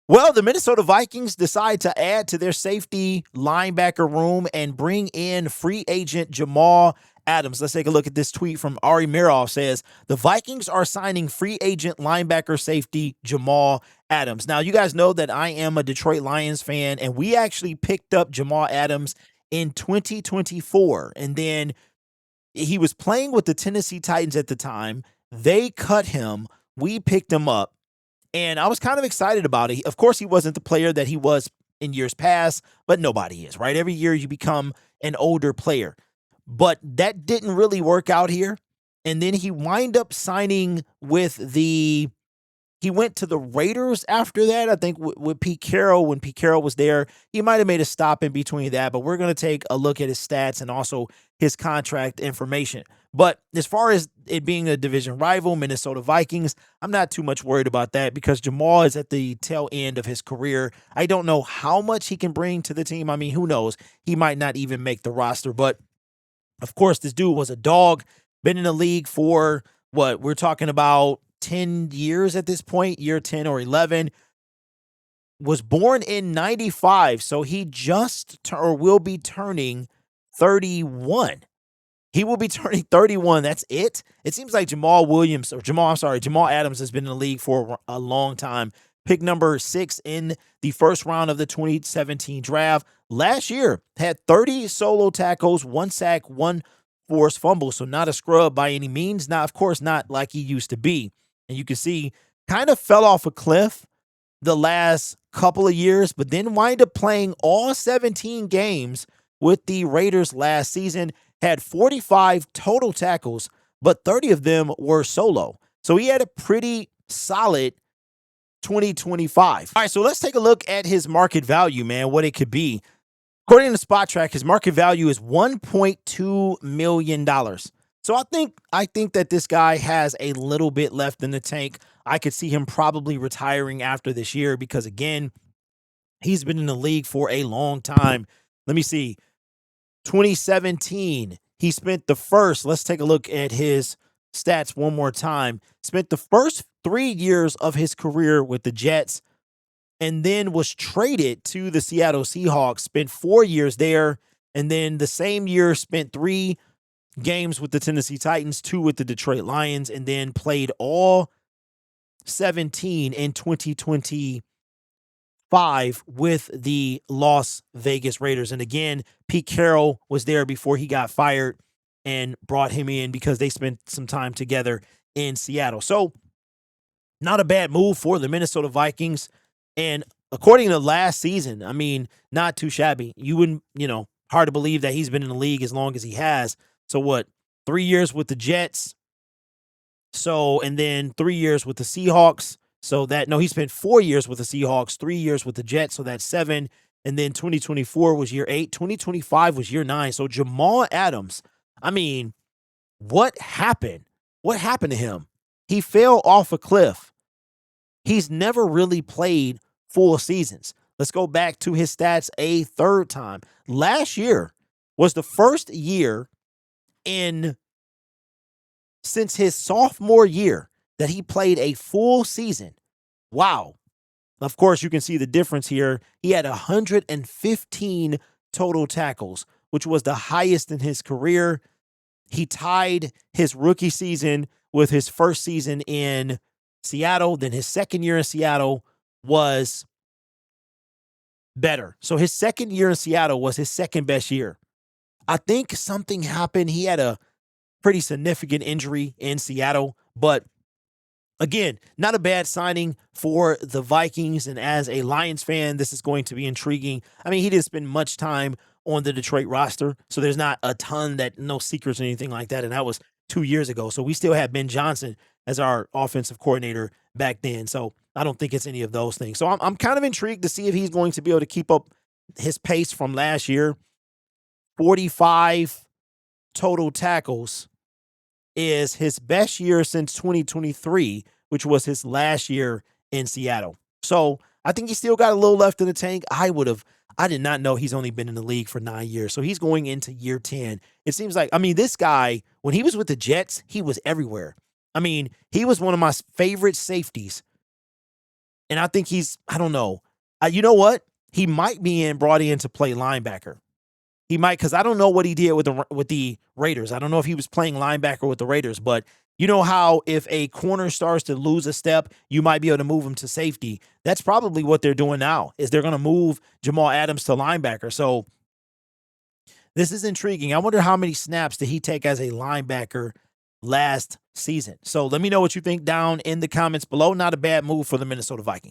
Well, the Minnesota Vikings decide to add to their safety linebacker room and bring in free agent Jamal Adams. Let's take a look at this tweet from Ari Mirov. Says the Vikings are signing free agent linebacker safety Jamal Adams. Now, you guys know that I am a Detroit Lions fan, and we actually picked up Jamal Adams in 2024. And then he was playing with the Tennessee Titans at the time. They cut him. We picked him up. And I was kind of excited about it. Of course, he wasn't the player that he was in years past, but nobody is, right? Every year you become an older player. But that didn't really work out here. And then he wind up signing with he went to the Raiders after that. I think with Pete Carroll, when Pete Carroll was there, he might have made a stop in between that. But we're going to take a look at his stats and also his contract information. But as far as it being a division rival, Minnesota Vikings, I'm not too much worried about that because Jamal is at the tail end of his career. I don't know how much he can bring to the team. I mean, who knows? He might not even make the roster. But of course, this dude was a dog, been in the league for what we're talking about 10 years at this point, year 10 or 11. Was born in 95, so he will be turning 31. He will be turning 31. That's it. It seems like Jamal Adams has been in the league for a long time. Pick number 6 in the first round of the 2017 draft. Last year, had 30 solo tackles, 1 sack, 1 forced fumble. So not a scrub by any means. Now, of course, not like he used to be. And you can see kind of fell off a cliff the last couple of years, but then wind up playing all 17 games with the Raiders last season. Had 45 total tackles, but 30 of them were solo. So he had a pretty solid 2025. All right, so let's take a look at his market value, man, what it could be. According to Spot Track, his market value is $1.2 million. So I think that this guy has a little bit left in the tank. I could see him probably retiring after this year because, again, he's been in the league for a long time. Let me see. 2017, he spent the first, let's take a look at his stats one more time. Spent the first 3 years of his career with the Jets and then was traded to the Seattle Seahawks, spent 4 years there, and then the same year spent 3 games with the Tennessee Titans, 2 with the Detroit Lions, and then played all 17 in 2025 with the Las Vegas Raiders. And again, Pete Carroll was there before he got fired and brought him in because they spent some time together in Seattle. So not a bad move for the Minnesota Vikings. And according to last season, I mean, not too shabby. You wouldn't, hard to believe that he's been in the league as long as he has. So what, 3 years with the Jets? So, and then 3 years with the Seahawks. So he spent 4 years with the Seahawks, 3 years with the Jets. So that's 7. And then 2024 was year 8. 2025 was year 9. So Jamal Adams, I mean, what happened? What happened to him? He fell off a cliff. He's never really played full seasons. Let's go back to his stats a third time. Last year was the first year since his sophomore year that he played a full season. Wow. Of course, you can see the difference here. He had 115 total tackles, which was the highest in his career. He tied his rookie season with his first season in Seattle. Then his second year in Seattle was better. So his second year in Seattle was his second best year. I think something happened. He had a pretty significant injury in Seattle, but again, not a bad signing for the Vikings. And as a Lions fan, this is going to be intriguing. I mean, he didn't spend much time on the Detroit roster, so there's not a ton no secrets or anything like that. And that was 2 years ago. So we still had Ben Johnson as our offensive coordinator back then. So I don't think it's any of those things. So I'm kind of intrigued to see if he's going to be able to keep up his pace from last year. 45 total tackles is his best year since 2023, which was his last year in Seattle. So I think he still got a little left in the tank. I did not know he's only been in the league for 9 years. So he's going into year 10. It seems like, this guy, when he was with the Jets, he was everywhere. He was one of my favorite safeties And I think I don't know. You know what? He might be brought in to play linebacker. He might, because I don't know what he did with the Raiders. I don't know if he was playing linebacker with the Raiders, but you know how if a corner starts to lose a step, you might be able to move him to safety. That's probably what they're doing now, is they're going to move Jamal Adams to linebacker. So this is intriguing. I wonder how many snaps did he take as a linebacker last season. So let me know what you think down in the comments below. Not a bad move for the Minnesota Vikings.